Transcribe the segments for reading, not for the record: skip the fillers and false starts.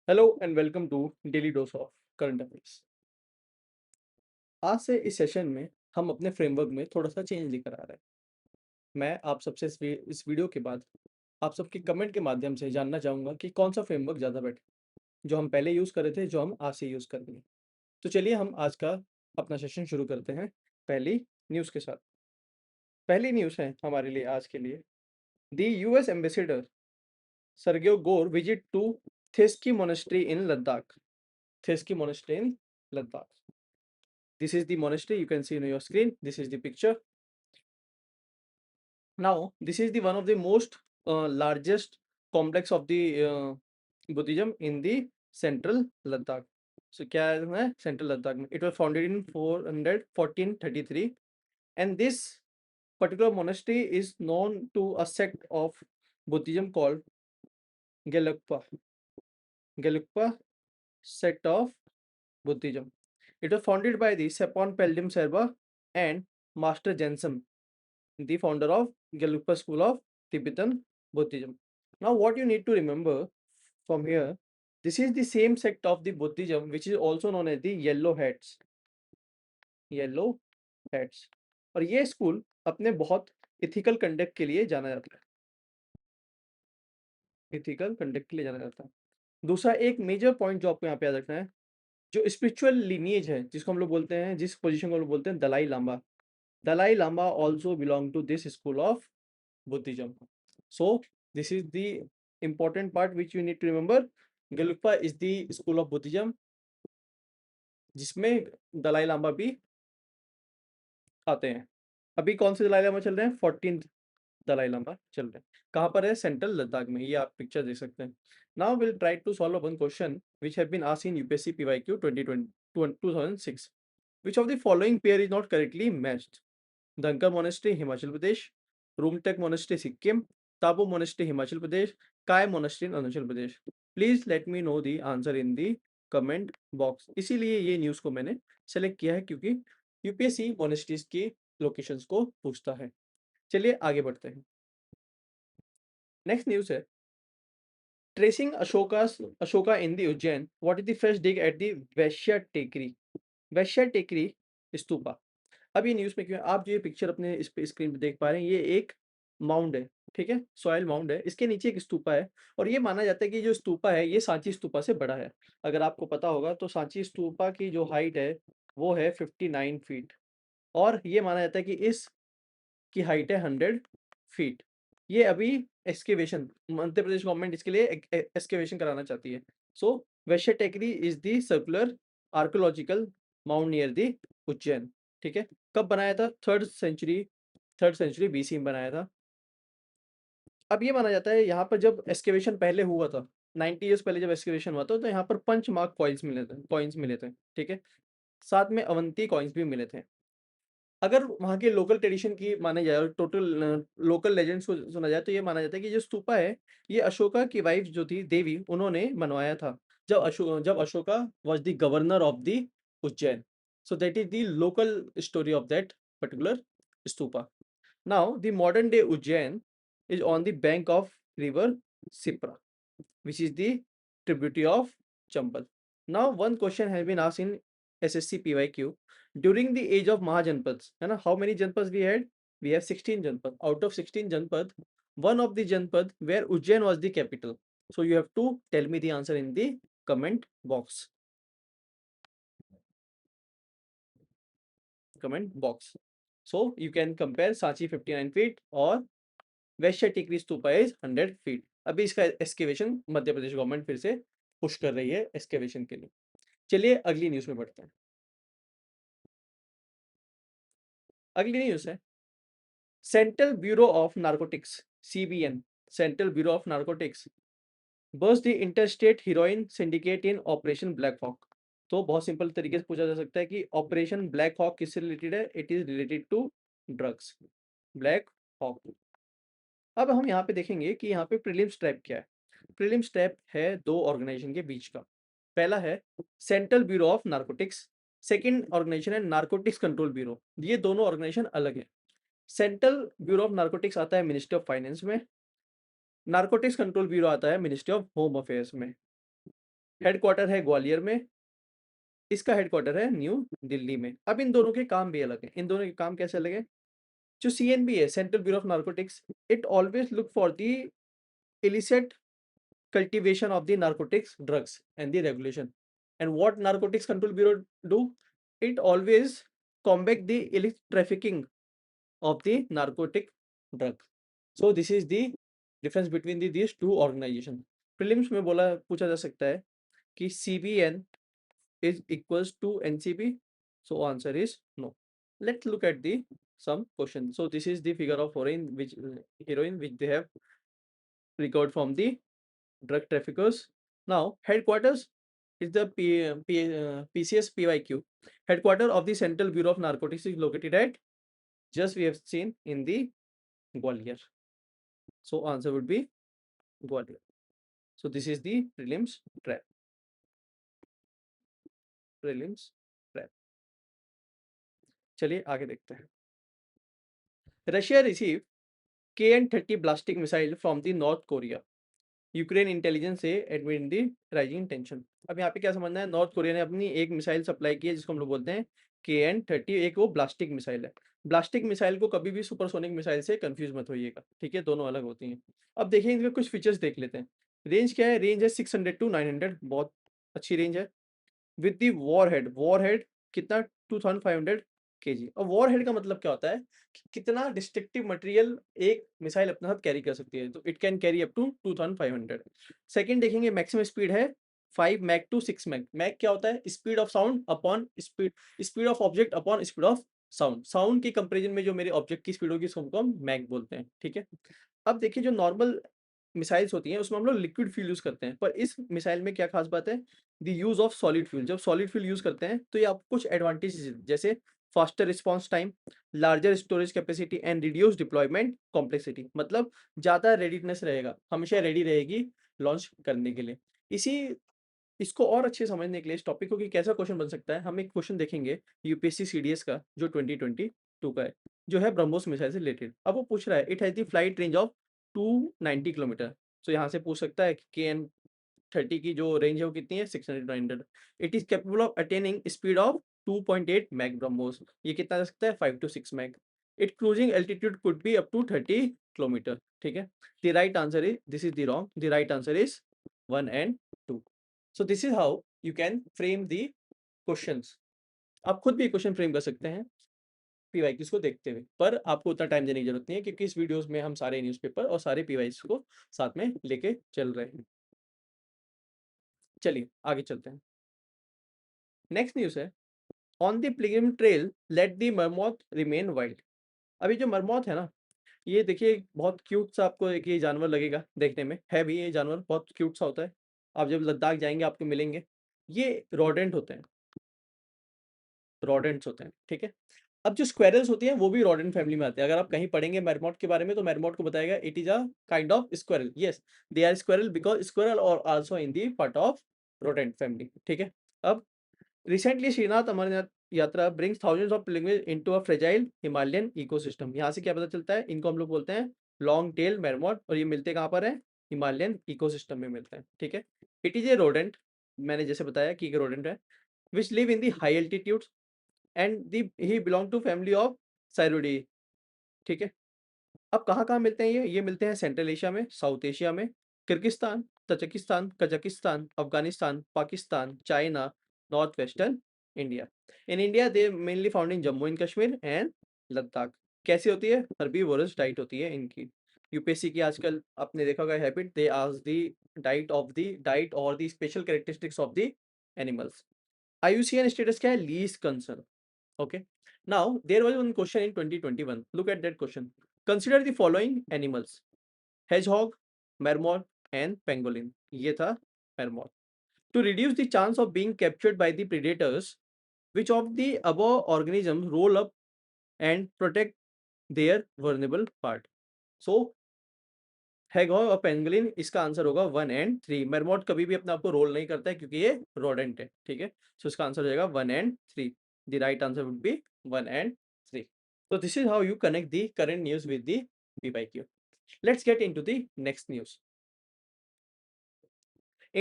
Hello and welcome to daily dose of current affairs. आज से इस सेशन में हम अपने फ्रेमवर्क में थोड़ा सा चेंज लेकर आ रहे हैं। मैं आप सबसे इस वीडियो के बाद आप सबके कमेंट के माध्यम से जानना चाहूँगा कि कौन सा फ्रेमवर्क ज़्यादा बेटर, जो हम पहले यूज़ कर रहे थे, जो हम आज से यूज़ करेंगे। तो चलिए हम आज का अपना सेशन शुरू करते हैं पहली न्यूज़ के साथ। पहली न्यूज़ है हमारे लिए आज के लिए, द यूएस एम्बेसडर सर्गियो गोर visit to थेस्की monastery in Ladakh. थेस्की monastery in Ladakh, this is the monastery. You can see on your screen, this is the picture. Now this is the one of the most largest complex of the Buddhism in the central Ladakh. So क्या है central Ladakh में? It was founded in 1433 and this particular monastery is known to a sect of Buddhism called Gelugpa. Gelugpa sect of Buddhism. It was founded by the Sepon Peldim Serba and Master Jensen, the founder of Gelugpa School of Tibetan Buddhism. Now, what you need to remember from here, this is the same sect of the Buddhism which is also known as the Yellow Hats. Yellow Hats. और ये school अपने बहुत ethical conduct के लिए जाना जाता है। Ethical conduct के लिए जाना जाता है। दूसरा एक मेजर पॉइंट जो आपको यहाँ पे याद रखना है, जो स्पिरिचुअल लिनिएज है, जिसको हम लोग बोलते हैं, जिस पोजीशन को हम लोग बोलते हैं Dalai Lama. Dalai Lama also belong to this school of Buddhism. So this is the important part which you need to remember. Gelugpa is the school of Buddhism जिसमें दलाई लामा भी आते हैं। अभी कौन से दलाई लामा चल रहे हैं? 14th दलाई लामा चल रहे हैं। कहाँ पर है? सेंट्रल लद्दाख में। ये आप पिक्चर देख सकते हैं। Now will try to solve one question which have been asked in UPSC PYQ 2006. Which of the following pair is not correctly matched? धनकर monastery Himachal Pradesh, Rumtek monastery Sikkim, Tabo monastery Himachal Pradesh, काय monastery Arunachal Pradesh. Please let me know the answer in the comment box. इसीलिए ये news को मैंने select किया है क्योंकि UPSC monasteries की लोकेशंस को पूछता है। चलिए आगे बढ़ते हैं। नेक्स्ट न्यूज़ है, tracing Ashoka in the Ujjain, what is the first dig at the वैश्या टेकरी। वैश्या टेकरी स्तूपा। अब ये न्यूज़ में क्यों है? आप जो ये पिक्चर अपने इस पे स्क्रीन पे देख पा रहे हैं, ये एक माउंड है, ठीक है? सॉइल माउंड है, इसके नीचे एक स्तूपा है और ये माना जाता है कि जो स्तूपा है, ये सांची स्तूपा से बड़ा है। अगर आपको पता होगा तो सांची स्तूपा की जो हाइट है, वो है 59 फीट और ये माना जाता है कि इसकी हाइट है 100 फीट। ये अभी एक्सकेवेशन, मध्य प्रदेश गवर्नमेंट इसके लिए एक्सकेवेशन कराना चाहती है। So Vaishya Tekri is the circular archaeological mount near the Ujjain, ठीक है? कब बनाया था? थर्ड सेंचुरी बीसी में बनाया था। अब ये माना जाता है यहाँ पर जब एक्सकेवेशन पहले हुआ था, 90 ईयर्स पहले जब एक्सकेवेशन हुआ था, तो यहाँ पर पंच मार्क कॉइन्स मिले थे, ठीक है? साथ में अवंती कॉइन्स भी मिले थे। अगर वहाँ के लोकल ट्रेडिशन की माने जाए और टोटल लोकल लेजेंड्स को सुना जाए, तो ये माना जाता है कि जो स्तूपा है, ये अशोका की वाइफ जो थी देवी, उन्होंने बनवाया था जब Ashoka was the governor of the Ujjain. So that is the local story of that particular stupa. Now the modern day Ujjain is on the bank of river Sipra, which is the tributary of Chambal. Now, one question has been asked in SSC PYQ during the age of Mahajanpads. है ना? How many Janpads we had? We have 16 Janpad. Out of 16 Janpad, one of the Janpad where Ujjain was the capital. So you have to tell me the answer in the comment box. Comment box. So you can compare Sanchi 59 feet और वैश्य टेकरी stupa is 100 feet. अभी इसका excavation Madhya Pradesh government फिर से push कर रही है excavation के लिए। चलिए अगली न्यूज में बढ़ते हैं। अगली न्यूज है, central bureau of narcotics CBN, central bureau of narcotics burst the interstate heroin syndicate in operation black hawk. तो बहुत सिंपल तरीके से पूछा जा सकता है कि ऑपरेशन ब्लैक हॉक किससे रिलेटेड है? It is related to drugs, black hawk. अब हम यहाँ पे देखेंगे कि यहाँ पे प्रीलिम्स ट्रैप क्या है। प्रीलिम्स ट्रैप है दो ऑर्गेनाइजेशन के बीच का। पहला है central bureau of narcotics, second organisation है नार्कोटिक्स कंट्रोल ब्यूरो। ये दोनों ऑर्गेनाइजेशन अलग है। सेंट्रल ब्यूरो ऑफ नार्कोटिक्स आता है मिनिस्ट्री ऑफ फाइनेंस में, नार्कोटिक्स कंट्रोल ब्यूरो आता है मिनिस्ट्री ऑफ होम अफेयर्स में। हेडक्वार्टर है ग्वालियर में, इसका हेडक्वार्टर है न्यू दिल्ली में। अब इन दोनों के काम भी अलग है। इन दोनों के काम कैसे अलग है? जो सीएनबी है, central bureau of narcotics, it always look for the illicit cultivation of the narcotics drugs and the regulation. And what narcotics control bureau do? It always combat the illicit trafficking of the narcotic drug. So this is the difference between these two organizations. Prelims में बोला पूछा जा सकता है कि CBN is equals to NCB. So answer is no. Let's look at the some questions. So this is the figure of heroin which they have recovered from the drug traffickers. Now, headquarters is the PCS PYQ. Headquarter of the Central Bureau of Narcotics is located at, just we have seen in the Gwalior. So answer would be Gwalior. So this is the prelims trap. Prelims trap. चलिए आगे देखते हैं. Russia received KN-30 ballistic missile from the North Korea. Ukraine intelligence से admit दी rising tension. अब यहाँ पे क्या समझना है, नॉर्थ कोरिया ने अपनी एक मिसाइल सप्लाई की है जिसको हम लोग बोलते हैं KN-30. एक वो ब्लास्टिक मिसाइल है. ब्लास्टिक मिसाइल को कभी भी सुपरसोनिक मिसाइल से कंफ्यूज मत होइएगा, ठीक है, दोनों अलग होती हैं. अब देखिए इसमें कुछ फीचर्स देख लेते हैं. रेंज क्या है? रेंज है 600 to 900, बहुत अच्छी रेंज है. विद दी वॉरहेड कितना? 2500 kg. और वॉरहेड का मतलब क्या होता है कि कितना डिस्ट्रक्टिव मटेरियल एक मिसाइल अपने साथ कैरी कर सकती है. तो it can carry up to 2500. Second देखेंगे, मैक्सिमम स्पीड है 5 मैक टू 6 मैक. मैक क्या होता है? Speed of sound upon speed of object upon speed of sound. Sound के कंपेरिजन में जो मेरे ऑब्जेक्ट की स्पीड होगी उसको हम मैक बोलते हैं, ठीक है. अब देखिए जो नॉर्मल मिसाइल्स होती हैं उसमें हम लोग लिक्विड फ्यूल यूज करते हैं, पर इस मिसाइल में क्या खास बात है? The use of solid fuel. जब सॉलिड फ्यूल यूज करते हैं तो ये आपको कुछ एडवांटेज, जैसे faster response time, larger storage capacity and reduce deployment complexity. मतलब ज्यादा रेडीनेस रहेगा, हमेशा रेडी रहेगी लॉन्च करने के लिए. इसी इसको और अच्छे समझने के लिए इस टॉपिक को कि कैसा क्वेश्चन बन सकता है, हम एक क्वेश्चन देखेंगे यूपीएससी सीडीएस का जो 2022 का है, जो है ब्रह्मोस मिसाइल से रिलेटेड. अब वो पूछ रहा है it has the flight range of 290 kilometre. तो यहाँ से पूछ सकता है कि KN-30 की जो रेंज है वो कितनी है? 600 to 900. It is capable of attaining speed of 2.8 Mach BrahMos. ये कितना जा सकता है? 5 to 6 Mach. It cruising altitude could be up to 30 kilometre, ठीक है. The right answer is, this is the wrong, the right answer is 1 and 2. So this is how you can frame the questions. आप खुद भी question frame कर सकते हैं PYQs को देखते हुए, पर आपको उतना टाइम देने की जरूरत नहीं है क्योंकि इस वीडियोस में हम सारे न्यूज़पेपर और सारे पीवाईक्यूज को साथ में लेके चल रहे हैं. चलिए आगे चलते हैं. नेक्स्ट न्यूज़ है, on the pilgrim trail let the marmot remain wild. अभी जो मरमॉथ है ना, ये देखिए बहुत क्यूट सा आपको एक ये जानवर लगेगा देखने में, है भी ये जानवर बहुत क्यूट सा होता है. आप जब लद्दाख जाएंगे आपको मिलेंगे. ये रोडेंट होते हैं, रोडेंट्स होते हैं, ठीक है. अब जो स्क्वेरल्स होती हैं वो भी रोडेंट फैमिली में आते हैं. अगर आप कहीं पढ़ेंगे मेरमॉट के बारे में तो मेरमॉट को बताएगा it is a kind of squirrel. Yes, they are squirrel because squirrel और also in the part of rodent family, ठीक है. अब recently Shrinath Amarnath yatra brings thousands of pilgrims into a fragile Himalayan ecosystem. यहाँ से क्या पता चलता है? इनको हम लोग बोलते हैं लॉन्ग टेल मेरमॉट, और ये मिलते कहाँ पर है? हिमालयन इकोसिस्टम में मिलते हैं, ठीक है. इट इज ए रोडेंट, मैंने जैसे बताया कि एक रोडेंट है which live in the high altitudes and the he belong to family of sciuridae, ठीक है. अब कहाँ-कहाँ मिलते हैं ये? ये मिलते हैं सेंट्रल एशिया में, साउथ एशिया में, Kyrgyzstan, Tajikistan, Kazakhstan, Afghanistan, Pakistan, China, north western India. In India they mainly found in Jammu and Kashmir and Ladakh. कैसी होती है? हर्बीवोरस डाइट होती है इनकी. यूपीएससी की आजकल आपने देखा होगा habit, they ask the diet और the special characteristics of the animals. IUCN status क्या है? Least concern. Okay. Now there was one question in 2021. Look at that question. Consider the following animals: hedgehog, marmot, and pangolin. ये था marmot. To reduce the chance of being captured by the predators, which of the above organisms roll up and protect their vulnerable part? So हैगॉग और pangolin, इसका answer होगा 1 and 3. मेरमॉट कभी भी अपने आप को रोल नहीं करता है क्योंकि ये रोडेंट है, ठीक है. सो इसका आंसर हो जाएगा 1 and 3. The right answer would be 1 and 3. So this is how you connect the current news with the PYQ. Let's get into the next news.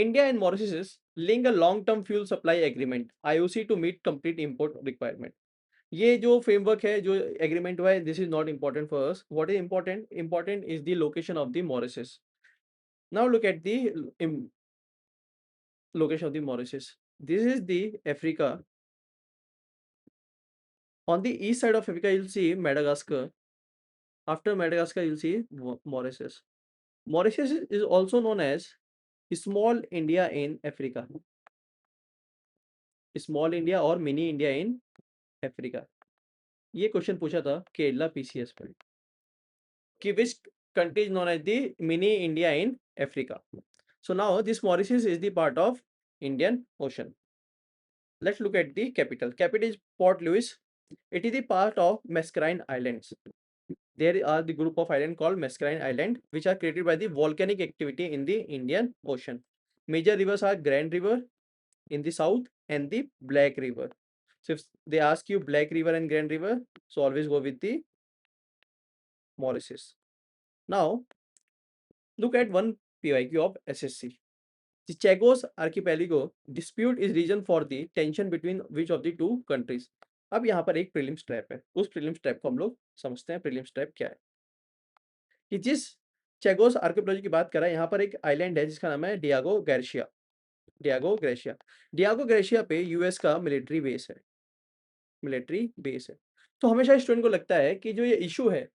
India and Mauritius link a long-term fuel supply agreement (IOC) to meet complete import requirement. ये जो framework है, जो agreement हुआ है, this is not important for us. What is important? Important is the location of the Mauritius. Now look at the location of the Mauritius. This is the Africa. On the east side of Africa, you'll see Madagascar. After Madagascar, you'll see Mauritius. Mauritius is also known as small India in Africa. Small India or mini India in Africa. ये question पूछा था Kerala PCS पर कि which country is known as the mini India in Africa. So now this Mauritius is the part of Indian Ocean. Let's look at the capital. Capital is Port Louis. It is the part of Mascarene Islands. There are the group of islands called Mascarene Island, which are created by the volcanic activity in the Indian Ocean. Major rivers are Grand River in the south and the Black River. So if they ask you Black River and Grand River, so always go with the Mauritius. Now look at one PYQ of SSC. The Chagos Archipelago dispute is reason for the tension between which of the two countries. अब यहाँ पर एक prelims trap है. उस prelims trap को हम लोग समझते हैं. प्रीलिम्स ट्रैप क्या है कि जिस चेगोस आर्कियोलॉजी की बात कर रहा है, यहाँ पर एक आइलैंड है जिसका नाम है Diego Garcia. Diego Garcia. Diego Garcia पे यूएस का मिलिट्री बेस है. मिलिट्री बेस है. तो हमेशा स्टूडेंट को लगता है कि जो ये इशू है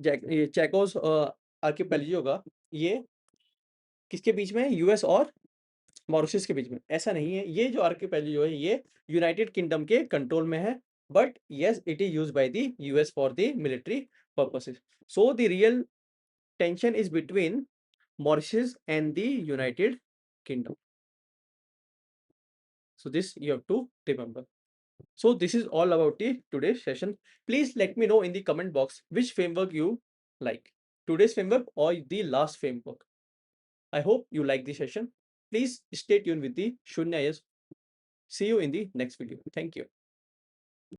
ये चेकोस आर्कियोलॉजी का, ये किसके बीच में है? यूएस और मॉरिशस के बीच में. ऐसा नहीं है. ये जो आर्कियोलॉजी जो है ये यूनाइटेड किंगडम के कंट्रोल में है, but yes it is used by the US for the military purposes. So the real tension is between Mauritius and the United Kingdom. So this you have to remember. So this is all about the today's session. Please let me know in the comment box which framework you like, today's framework or the last framework. I hope you like the session. Please stay tuned with the Shunya IAS. See you in the next video. Thank you.